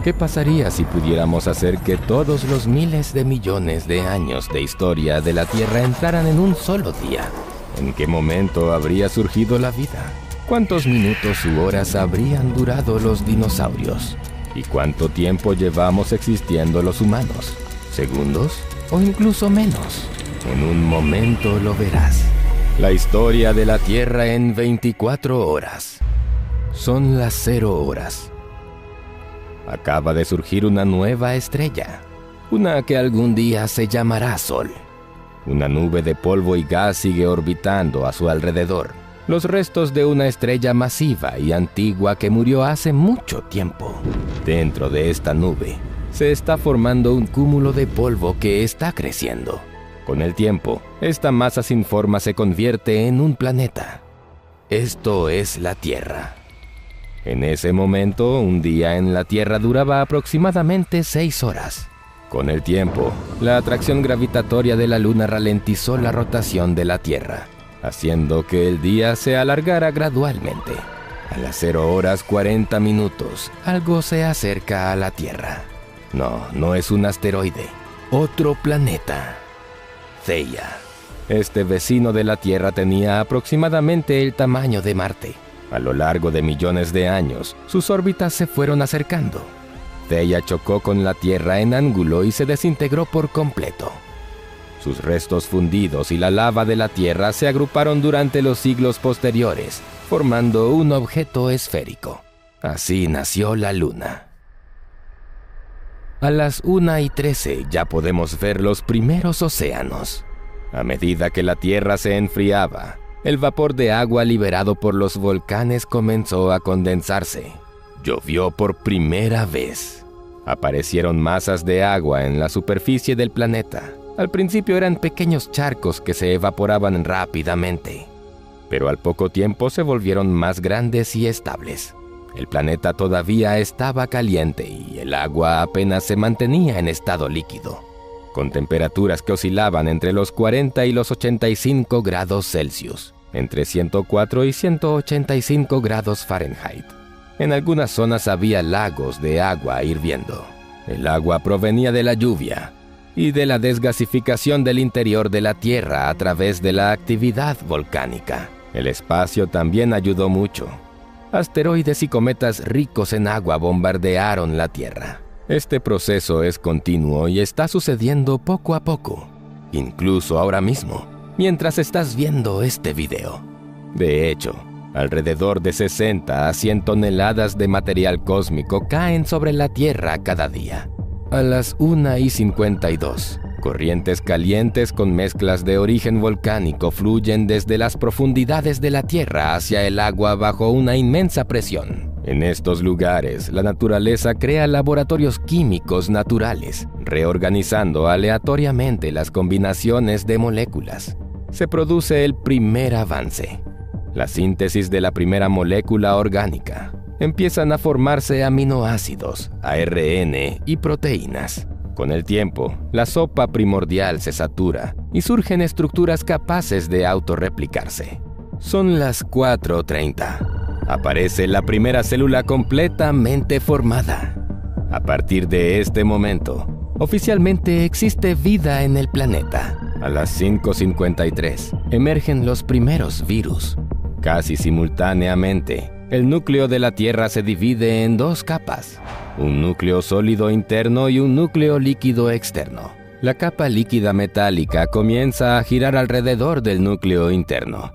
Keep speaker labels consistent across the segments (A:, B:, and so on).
A: ¿Qué pasaría si pudiéramos hacer que todos los miles de millones de años de historia de la Tierra entraran en un solo día? ¿En qué momento habría surgido la vida? ¿Cuántos minutos u horas habrían durado los dinosaurios? ¿Y cuánto tiempo llevamos existiendo los humanos? ¿Segundos? ¿O incluso menos? En un momento lo verás. La historia de la Tierra en 24 horas. Son las 0 horas. Acaba de surgir una nueva estrella. Una que algún día se llamará Sol. Una nube de polvo y gas sigue orbitando a su alrededor. Los restos de una estrella masiva y antigua que murió hace mucho tiempo. Dentro de esta nube se está formando un cúmulo de polvo que está creciendo. Con el tiempo, esta masa sin forma se convierte en un planeta. Esto es la Tierra. En ese momento, un día en la Tierra duraba aproximadamente 6 horas. Con el tiempo, la atracción gravitatoria de la Luna ralentizó la rotación de la Tierra, haciendo que el día se alargara gradualmente. A las 0 horas 40 minutos, algo se acerca a la Tierra. No es un asteroide, otro planeta. Theia. Este vecino de la Tierra tenía aproximadamente el tamaño de Marte. A lo largo de millones de años, sus órbitas se fueron acercando. Theia chocó con la Tierra en ángulo y se desintegró por completo. Sus restos fundidos y la lava de la Tierra se agruparon durante los siglos posteriores, formando un objeto esférico. Así nació la Luna. A las 1:13 ya podemos ver los primeros océanos. A medida que la Tierra se enfriaba, el vapor de agua liberado por los volcanes comenzó a condensarse. Llovió por primera vez. Aparecieron masas de agua en la superficie del planeta. Al principio eran pequeños charcos que se evaporaban rápidamente, pero al poco tiempo se volvieron más grandes y estables. El planeta todavía estaba caliente y el agua apenas se mantenía en estado líquido, con temperaturas que oscilaban entre los 40 y los 85 grados Celsius, entre 104 y 185 grados Fahrenheit. En algunas zonas había lagos de agua hirviendo. El agua provenía de la lluvia y de la desgasificación del interior de la Tierra a través de la actividad volcánica. El espacio también ayudó mucho. Asteroides y cometas ricos en agua bombardearon la Tierra. Este proceso es continuo y está sucediendo poco a poco, incluso ahora mismo, mientras estás viendo este video. De hecho, alrededor de 60 a 100 toneladas de material cósmico caen sobre la Tierra cada día. A las 1:52, corrientes calientes con mezclas de origen volcánico fluyen desde las profundidades de la Tierra hacia el agua bajo una inmensa presión. En estos lugares, la naturaleza crea laboratorios químicos naturales, reorganizando aleatoriamente las combinaciones de moléculas. Se produce el primer avance, la síntesis de la primera molécula orgánica. Empiezan a formarse aminoácidos, ARN y proteínas. Con el tiempo, la sopa primordial se satura y surgen estructuras capaces de autorreplicarse. Son las 4:30. Aparece la primera célula completamente formada. A partir de este momento, oficialmente existe vida en el planeta. A las 5:53, emergen los primeros virus. Casi simultáneamente, el núcleo de la Tierra se divide en 2 capas, un núcleo sólido interno y un núcleo líquido externo. La capa líquida metálica comienza a girar alrededor del núcleo interno,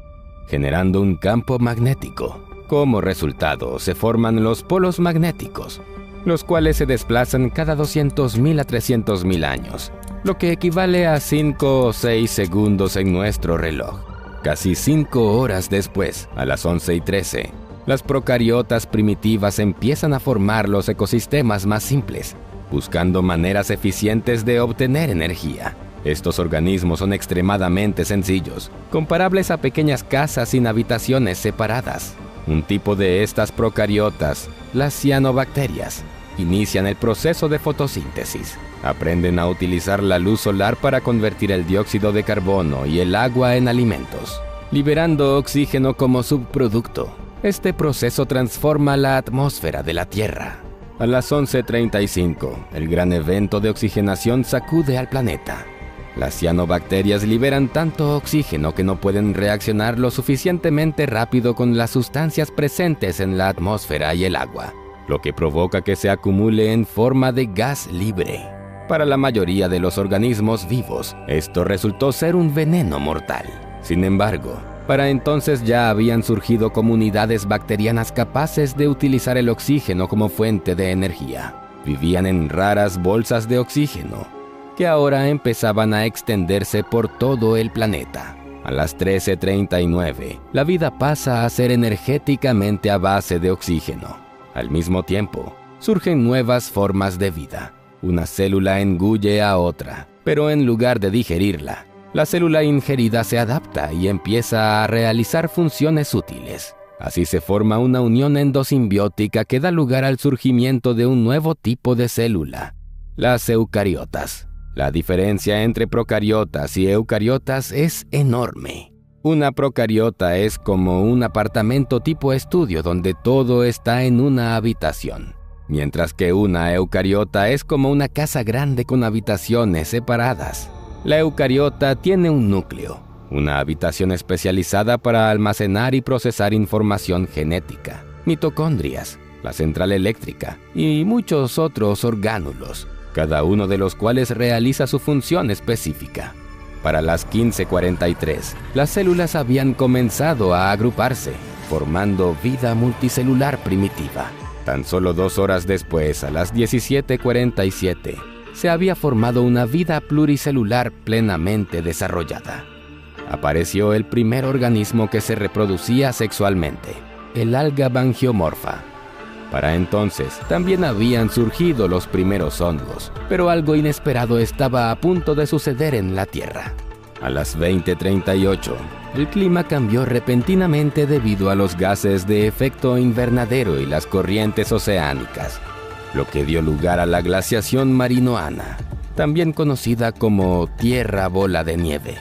A: generando un campo magnético. Como resultado, se forman los polos magnéticos, los cuales se desplazan cada 200.000 a 300.000 años, lo que equivale a 5 o 6 segundos en nuestro reloj. Casi 5 horas después, a las 11:13, las procariotas primitivas empiezan a formar los ecosistemas más simples, buscando maneras eficientes de obtener energía. Estos organismos son extremadamente sencillos, comparables a pequeñas casas sin habitaciones separadas. Un tipo de estas procariotas, las cianobacterias, inician el proceso de fotosíntesis. Aprenden a utilizar la luz solar para convertir el dióxido de carbono y el agua en alimentos, liberando oxígeno como subproducto. Este proceso transforma la atmósfera de la Tierra. A las 11:35, el gran evento de oxigenación sacude al planeta. Las cianobacterias liberan tanto oxígeno que no pueden reaccionar lo suficientemente rápido con las sustancias presentes en la atmósfera y el agua, lo que provoca que se acumule en forma de gas libre. Para la mayoría de los organismos vivos, esto resultó ser un veneno mortal. Sin embargo, para entonces ya habían surgido comunidades bacterianas capaces de utilizar el oxígeno como fuente de energía. Vivían en raras bolsas de oxígeno, que ahora empezaban a extenderse por todo el planeta. A las 13:39, la vida pasa a ser energéticamente a base de oxígeno. Al mismo tiempo, surgen nuevas formas de vida. Una célula engulle a otra, pero en lugar de digerirla, la célula ingerida se adapta y empieza a realizar funciones útiles. Así se forma una unión endosimbiótica que da lugar al surgimiento de un nuevo tipo de célula, las eucariotas. La diferencia entre procariotas y eucariotas es enorme. Una procariota es como un apartamento tipo estudio donde todo está en una habitación, mientras que una eucariota es como una casa grande con habitaciones separadas. La eucariota tiene un núcleo, una habitación especializada para almacenar y procesar información genética, mitocondrias, la central eléctrica y muchos otros orgánulos, cada uno de los cuales realiza su función específica. Para las 15:43, las células habían comenzado a agruparse, formando vida multicelular primitiva. Tan solo 2 horas después, a las 17:47, se había formado una vida pluricelular plenamente desarrollada. Apareció el primer organismo que se reproducía sexualmente, el alga bangiomorfa. Para entonces, también habían surgido los primeros hongos, pero algo inesperado estaba a punto de suceder en la Tierra. A las 20:38, el clima cambió repentinamente debido a los gases de efecto invernadero y las corrientes oceánicas, lo que dio lugar a la glaciación marinoana, también conocida como Tierra Bola de Nieve.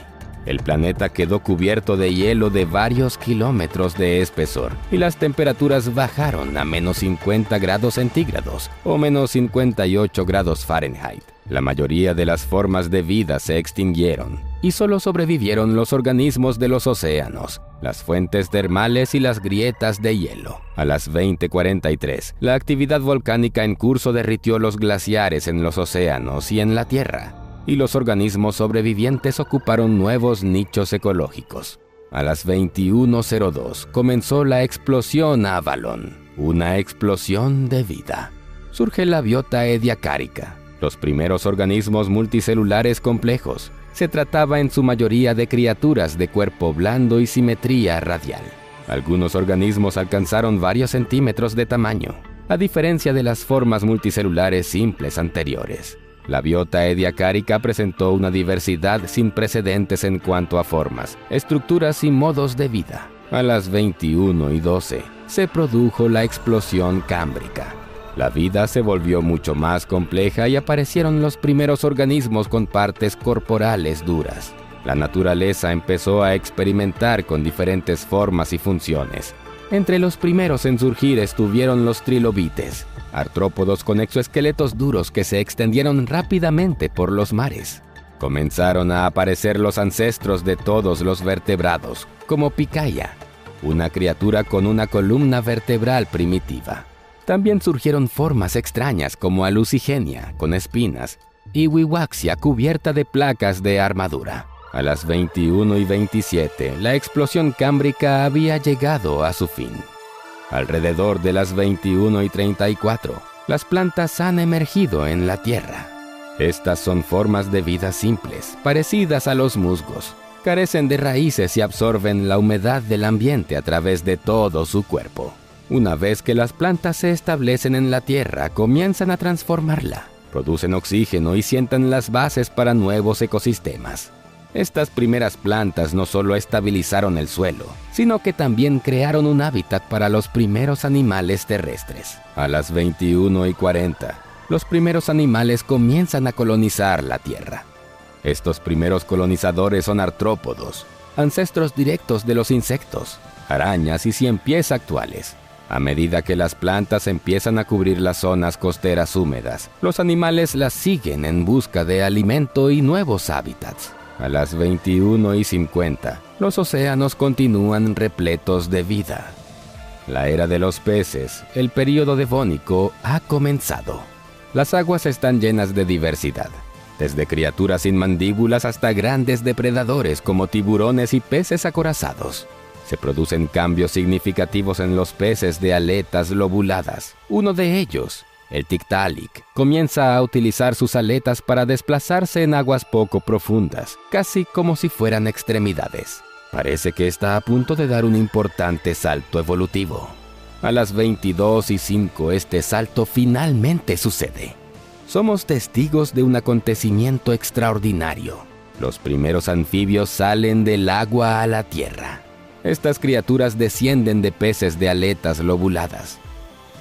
A: El planeta quedó cubierto de hielo de varios kilómetros de espesor y las temperaturas bajaron a menos 50 grados centígrados o menos 58 grados Fahrenheit. La mayoría de las formas de vida se extinguieron y solo sobrevivieron los organismos de los océanos, las fuentes termales y las grietas de hielo. A las 20:43, la actividad volcánica en curso derritió los glaciares en los océanos y en la Tierra, y los organismos sobrevivientes ocuparon nuevos nichos ecológicos. A las 21:02 comenzó la explosión Avalon, una explosión de vida. Surge la biota ediacárica, los primeros organismos multicelulares complejos. Se trataba en su mayoría de criaturas de cuerpo blando y simetría radial. Algunos organismos alcanzaron varios centímetros de tamaño, a diferencia de las formas multicelulares simples anteriores. La biota ediacárica presentó una diversidad sin precedentes en cuanto a formas, estructuras y modos de vida. A las 21:12 se produjo la explosión cámbrica. La vida se volvió mucho más compleja y aparecieron los primeros organismos con partes corporales duras. La naturaleza empezó a experimentar con diferentes formas y funciones. Entre los primeros en surgir estuvieron los trilobites, artrópodos con exoesqueletos duros que se extendieron rápidamente por los mares. Comenzaron a aparecer los ancestros de todos los vertebrados, como Picaya, una criatura con una columna vertebral primitiva. También surgieron formas extrañas como Alucigenia, con espinas, y Wiwaxia cubierta de placas de armadura. A las 21:27, la explosión cámbrica había llegado a su fin. Alrededor de las 21:34, las plantas han emergido en la Tierra. Estas son formas de vida simples, parecidas a los musgos. Carecen de raíces y absorben la humedad del ambiente a través de todo su cuerpo. Una vez que las plantas se establecen en la Tierra, comienzan a transformarla, producen oxígeno y sientan las bases para nuevos ecosistemas. Estas primeras plantas no solo estabilizaron el suelo, sino que también crearon un hábitat para los primeros animales terrestres. A las 21:40, los primeros animales comienzan a colonizar la Tierra. Estos primeros colonizadores son artrópodos, ancestros directos de los insectos, arañas y ciempiés actuales. A medida que las plantas empiezan a cubrir las zonas costeras húmedas, los animales las siguen en busca de alimento y nuevos hábitats. A las 21:50, los océanos continúan repletos de vida. La era de los peces, el período devónico, ha comenzado. Las aguas están llenas de diversidad, desde criaturas sin mandíbulas hasta grandes depredadores como tiburones y peces acorazados. Se producen cambios significativos en los peces de aletas lobuladas. Uno de ellos, el Tiktaalik, comienza a utilizar sus aletas para desplazarse en aguas poco profundas, casi como si fueran extremidades. Parece que está a punto de dar un importante salto evolutivo. A las 22:05 este salto finalmente sucede. Somos testigos de un acontecimiento extraordinario. Los primeros anfibios salen del agua a la tierra. Estas criaturas descienden de peces de aletas lobuladas,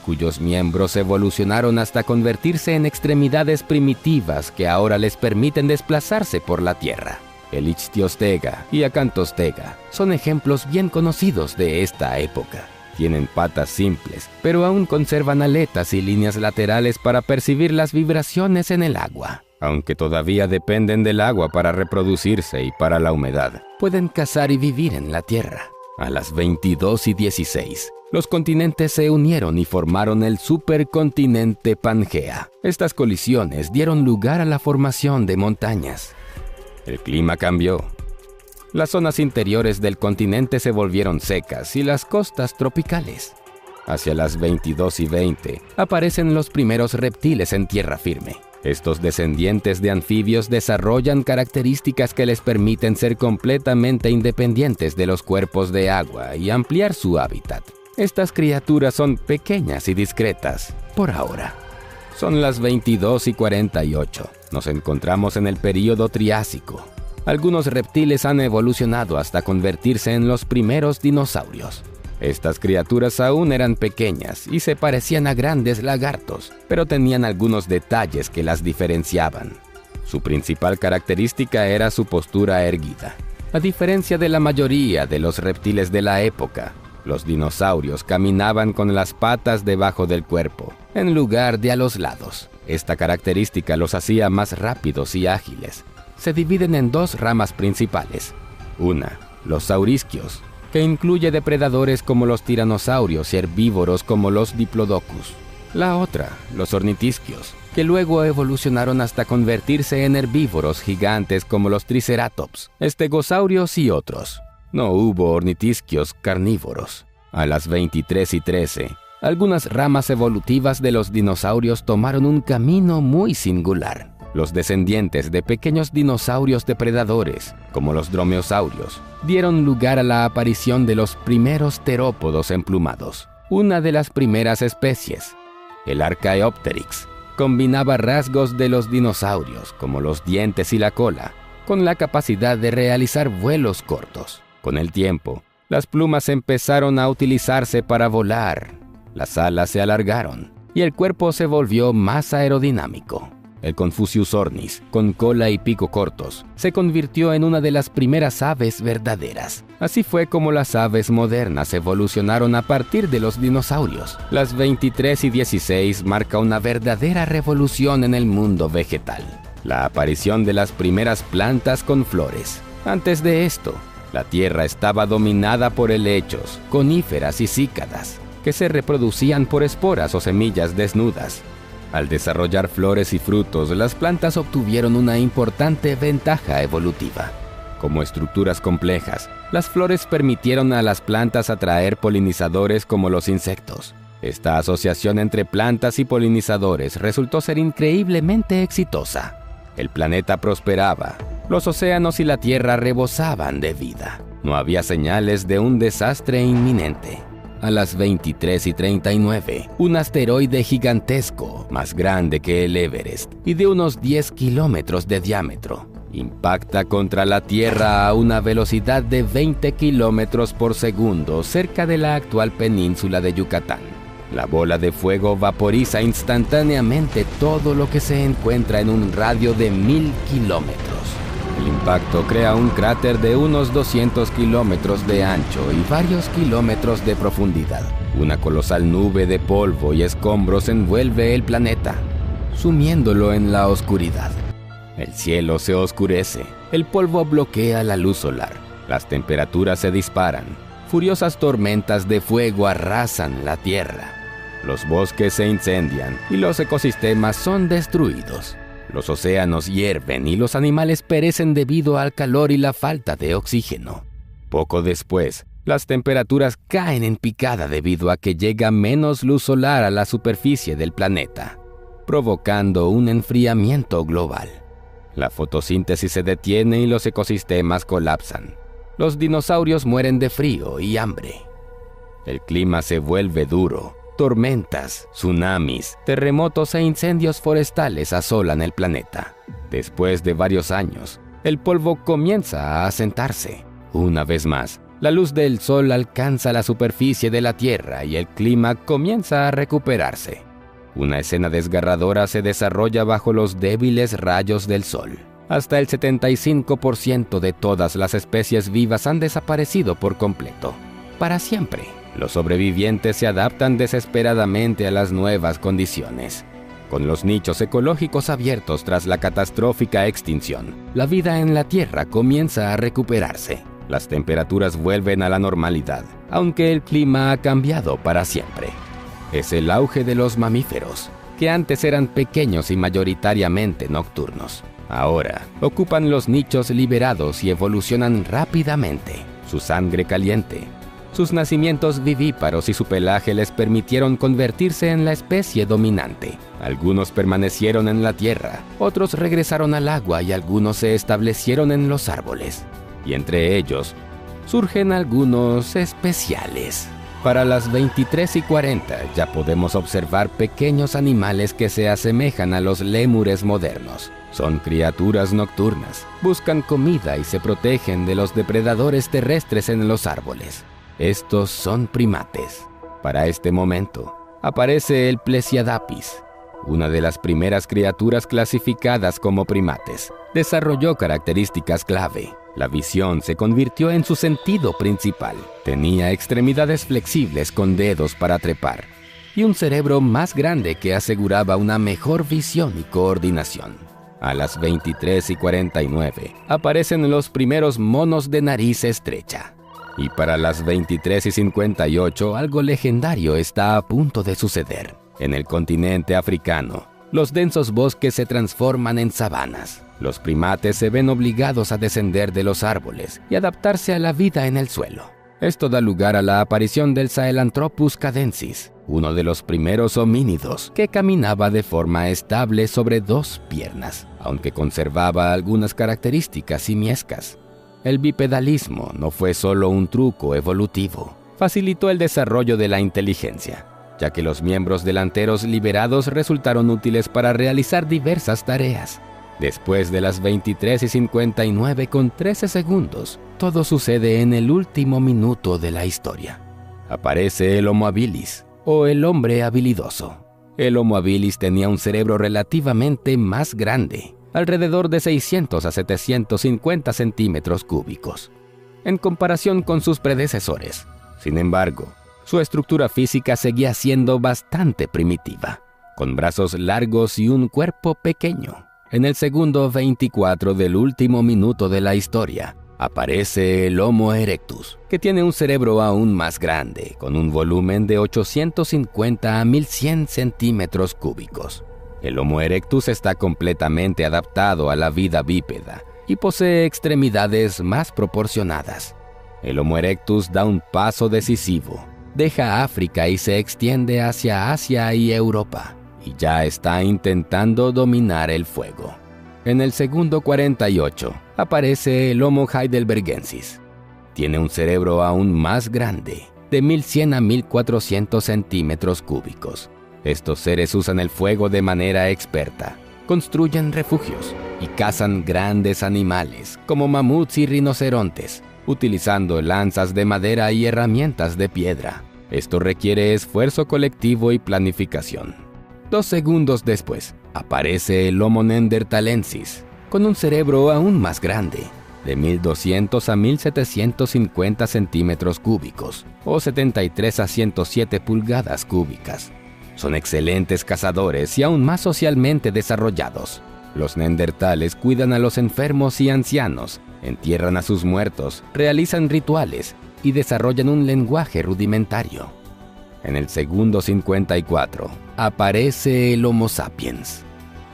A: cuyos miembros evolucionaron hasta convertirse en extremidades primitivas que ahora les permiten desplazarse por la tierra. El Ichthyostega y Acantostega son ejemplos bien conocidos de esta época. Tienen patas simples, pero aún conservan aletas y líneas laterales para percibir las vibraciones en el agua. Aunque todavía dependen del agua para reproducirse y para la humedad, pueden cazar y vivir en la tierra. A las 22:16, los continentes se unieron y formaron el supercontinente Pangea. Estas colisiones dieron lugar a la formación de montañas. El clima cambió. Las zonas interiores del continente se volvieron secas y las costas tropicales. Hacia las 22:20, aparecen los primeros reptiles en tierra firme. Estos descendientes de anfibios desarrollan características que les permiten ser completamente independientes de los cuerpos de agua y ampliar su hábitat. Estas criaturas son pequeñas y discretas, por ahora. Son las 22:48. Nos encontramos en el período Triásico. Algunos reptiles han evolucionado hasta convertirse en los primeros dinosaurios. Estas criaturas aún eran pequeñas y se parecían a grandes lagartos, pero tenían algunos detalles que las diferenciaban. Su principal característica era su postura erguida. A diferencia de la mayoría de los reptiles de la época, los dinosaurios caminaban con las patas debajo del cuerpo, en lugar de a los lados. Esta característica los hacía más rápidos y ágiles. Se dividen en dos ramas principales. Una, los saurisquios, que incluye depredadores como los tiranosaurios y herbívoros como los diplodocus. La otra, los ornitisquios, que luego evolucionaron hasta convertirse en herbívoros gigantes como los triceratops, estegosaurios y otros. No hubo ornitisquios carnívoros. A las 23:13, algunas ramas evolutivas de los dinosaurios tomaron un camino muy singular. Los descendientes de pequeños dinosaurios depredadores, como los dromeosaurios, dieron lugar a la aparición de los primeros terópodos emplumados. Una de las primeras especies, el Archaeopteryx, combinaba rasgos de los dinosaurios, como los dientes y la cola, con la capacidad de realizar vuelos cortos. Con el tiempo, las plumas empezaron a utilizarse para volar, las alas se alargaron y el cuerpo se volvió más aerodinámico. El Confucius ornis, con cola y pico cortos, se convirtió en una de las primeras aves verdaderas. Así fue como las aves modernas evolucionaron a partir de los dinosaurios. Las 23:16 marca una verdadera revolución en el mundo vegetal. La aparición de las primeras plantas con flores. Antes de esto, la tierra estaba dominada por helechos, coníferas y cícadas, que se reproducían por esporas o semillas desnudas. Al desarrollar flores y frutos, las plantas obtuvieron una importante ventaja evolutiva. Como estructuras complejas, las flores permitieron a las plantas atraer polinizadores como los insectos. Esta asociación entre plantas y polinizadores resultó ser increíblemente exitosa. El planeta prosperaba, los océanos y la tierra rebosaban de vida. No había señales de un desastre inminente. A las 23:39, un asteroide gigantesco, más grande que el Everest y de unos 10 kilómetros de diámetro, impacta contra la Tierra a una velocidad de 20 kilómetros por segundo cerca de la actual península de Yucatán. La bola de fuego vaporiza instantáneamente todo lo que se encuentra en un radio de 1000 kilómetros. El impacto crea un cráter de unos 200 kilómetros de ancho y varios kilómetros de profundidad. Una colosal nube de polvo y escombros envuelve el planeta, sumiéndolo en la oscuridad. El cielo se oscurece, el polvo bloquea la luz solar, las temperaturas se disparan, furiosas tormentas de fuego arrasan la tierra. Los bosques se incendian y los ecosistemas son destruidos. Los océanos hierven y los animales perecen debido al calor y la falta de oxígeno. Poco después, las temperaturas caen en picada debido a que llega menos luz solar a la superficie del planeta, provocando un enfriamiento global. La fotosíntesis se detiene y los ecosistemas colapsan. Los dinosaurios mueren de frío y hambre. El clima se vuelve duro. Tormentas, tsunamis, terremotos e incendios forestales asolan el planeta. Después de varios años, el polvo comienza a asentarse. Una vez más, la luz del sol alcanza la superficie de la Tierra y el clima comienza a recuperarse. Una escena desgarradora se desarrolla bajo los débiles rayos del sol. Hasta el 75% de todas las especies vivas han desaparecido por completo, para siempre. Los sobrevivientes se adaptan desesperadamente a las nuevas condiciones. Con los nichos ecológicos abiertos tras la catastrófica extinción, la vida en la Tierra comienza a recuperarse. Las temperaturas vuelven a la normalidad, aunque el clima ha cambiado para siempre. Es el auge de los mamíferos, que antes eran pequeños y mayoritariamente nocturnos. Ahora ocupan los nichos liberados y evolucionan rápidamente. Su sangre caliente, sus nacimientos vivíparos y su pelaje les permitieron convertirse en la especie dominante. Algunos permanecieron en la tierra, otros regresaron al agua y algunos se establecieron en los árboles. Y entre ellos surgen algunos especiales. Para las 23:40 ya podemos observar pequeños animales que se asemejan a los lémures modernos. Son criaturas nocturnas, buscan comida y se protegen de los depredadores terrestres en los árboles. Estos son primates. Para este momento, aparece el Plesiadapis, una de las primeras criaturas clasificadas como primates. Desarrolló características clave. La visión se convirtió en su sentido principal. Tenía extremidades flexibles con dedos para trepar y un cerebro más grande que aseguraba una mejor visión y coordinación. A las 23:49 aparecen los primeros monos de nariz estrecha. Y para las 23:58 algo legendario está a punto de suceder. En el continente africano, los densos bosques se transforman en sabanas. Los primates se ven obligados a descender de los árboles y adaptarse a la vida en el suelo. Esto da lugar a la aparición del Sahelanthropus cadensis, uno de los primeros homínidos que caminaba de forma estable sobre dos piernas, aunque conservaba algunas características simiescas. El bipedalismo no fue solo un truco evolutivo, facilitó el desarrollo de la inteligencia, ya que los miembros delanteros liberados resultaron útiles para realizar diversas tareas. Después de las 23:59 con 13 segundos, todo sucede en el último minuto de la historia. Aparece el Homo habilis, o el hombre habilidoso. El Homo habilis tenía un cerebro relativamente más grande, alrededor de 600 a 750 centímetros cúbicos, en comparación con sus predecesores. Sin embargo, su estructura física seguía siendo bastante primitiva, con brazos largos y un cuerpo pequeño. En el segundo 24 del último minuto de la historia, aparece el Homo erectus, que tiene un cerebro aún más grande, con un volumen de 850 a 1100 centímetros cúbicos. El Homo erectus está completamente adaptado a la vida bípeda y posee extremidades más proporcionadas. El Homo erectus da un paso decisivo, deja África y se extiende hacia Asia y Europa, y ya está intentando dominar el fuego. En el segundo 48 aparece el Homo heidelbergensis. Tiene un cerebro aún más grande, de 1100 a 1400 centímetros cúbicos. Estos seres usan el fuego de manera experta, construyen refugios y cazan grandes animales como mamuts y rinocerontes, utilizando lanzas de madera y herramientas de piedra. Esto requiere esfuerzo colectivo y planificación. 2 segundos después, aparece el Homo neanderthalensis, con un cerebro aún más grande, de 1200 a 1750 centímetros cúbicos, o 73 a 107 pulgadas cúbicas. Son excelentes cazadores y aún más socialmente desarrollados. Los neandertales cuidan a los enfermos y ancianos, entierran a sus muertos, realizan rituales y desarrollan un lenguaje rudimentario. En el segundo 54 aparece el Homo sapiens.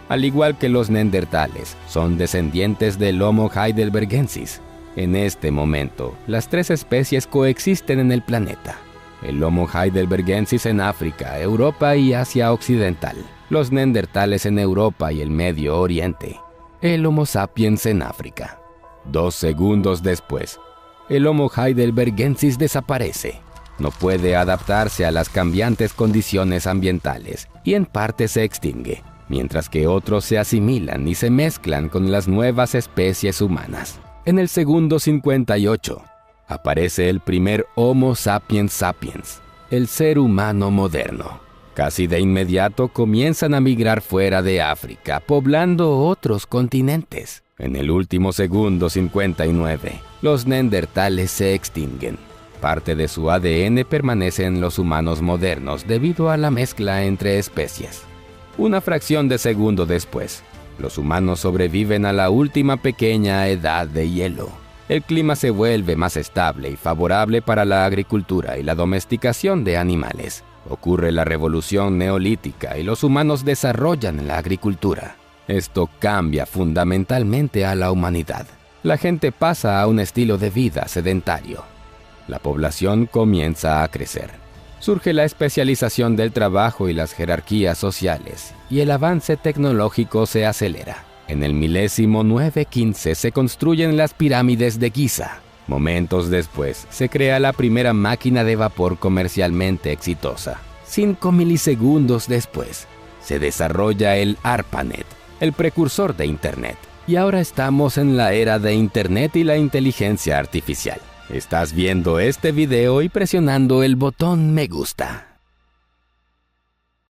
A: Al igual que los neandertales, son descendientes del Homo heidelbergensis. En este momento, las tres especies coexisten en el planeta. El Homo heidelbergensis en África, Europa y Asia Occidental. Los neandertales en Europa y el Medio Oriente. El Homo sapiens en África. 2 segundos después, el Homo heidelbergensis desaparece. No puede adaptarse a las cambiantes condiciones ambientales y en parte se extingue, mientras que otros se asimilan y se mezclan con las nuevas especies humanas. En el segundo 58, aparece el primer Homo sapiens sapiens, el ser humano moderno. Casi de inmediato comienzan a migrar fuera de África, poblando otros continentes. En el último segundo 59, los neandertales se extinguen. Parte de su ADN permanece en los humanos modernos debido a la mezcla entre especies. Una fracción de segundo después, los humanos sobreviven a la última pequeña edad de hielo. El clima se vuelve más estable y favorable para la agricultura y la domesticación de animales. Ocurre la revolución neolítica y los humanos desarrollan la agricultura. Esto cambia fundamentalmente a la humanidad. La gente pasa a un estilo de vida sedentario. La población comienza a crecer. Surge la especialización del trabajo y las jerarquías sociales, y el avance tecnológico se acelera. En el milésimo 915 se construyen las pirámides de Giza. Momentos después, se crea la primera máquina de vapor comercialmente exitosa. 5 milisegundos después, se desarrolla el ARPANET, el precursor de Internet. Y ahora estamos en la era de Internet y la inteligencia artificial. Estás viendo este video y presionando el botón me gusta.